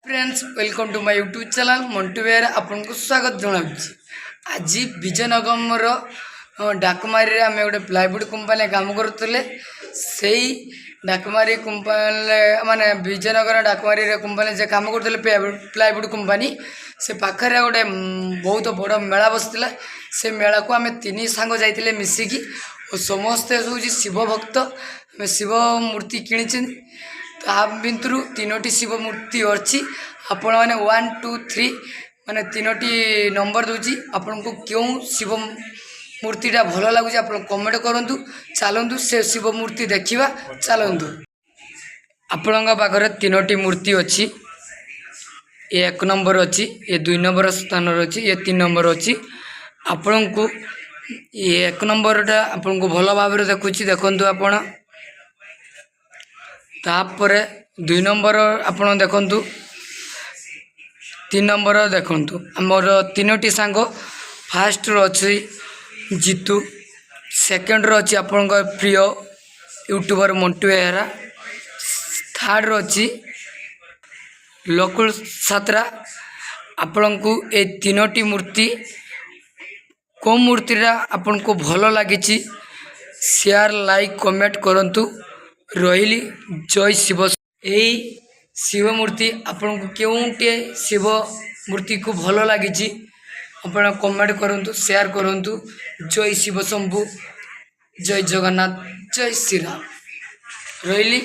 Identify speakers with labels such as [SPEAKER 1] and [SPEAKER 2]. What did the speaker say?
[SPEAKER 1] Friends welcome to my YouTube channel Mantu Behera आपन को स्वागत जनाऊँगी। आज विजयनगर डाकमारी आम गोटे प्लाईवुड कंपानी काम करुले से डाकमारी कंपानी माने विजयनगर डाकमारी कंपानी जे काम करते प्लाईवुड कंपानी से पाखे गोटे बहुत बड़ मेला बसला से मेला को आम तीन सांग जाइए मिसिकी और समस्ते हूँ शिव भक्त शिव मूर्ति किणी भितर तीनोटी शिव मूर्ति अच्छी आपण मैंने 1 2 3 माने तीनोटी नंबर दूची आपन को क्यों शिव मूर्तिटा भल लगुच आप कमेंट करूँ चलतु से शिव मूर्ति देखा चलतु आपण पाखे तीनोटी मूर्ति अच्छी ये 1 नंबर अच्छी ये 2 नंबर स्थान अच्छी ये 3 नंबर अच्छी आपण को ये 1 नंबरटा आपन को भल भाव देखुची देखु आपण तापर 2 नंबर आपण देखंतु 3 नंबर देखंतु हमर तीनोटी सांग फास्ट रो अछि जीतू सेकंड रो अछि आपण प्रिय youtuber Mantu Behera third row अछि लोकुल छात्रा आपण को ए तीनोटी मूर्ति को मूर्तिरा आपण को भल लागिछि शेयर लाइक कमेंट करंतु रही जय शिव यही शिव मूर्ति आपन को क्योंटे शिव मूर्ति को भल लगी आपण कमेंट करंतु शेयर करंतु जय शिव शंभु जय जगन्नाथ जय श्री राम रही।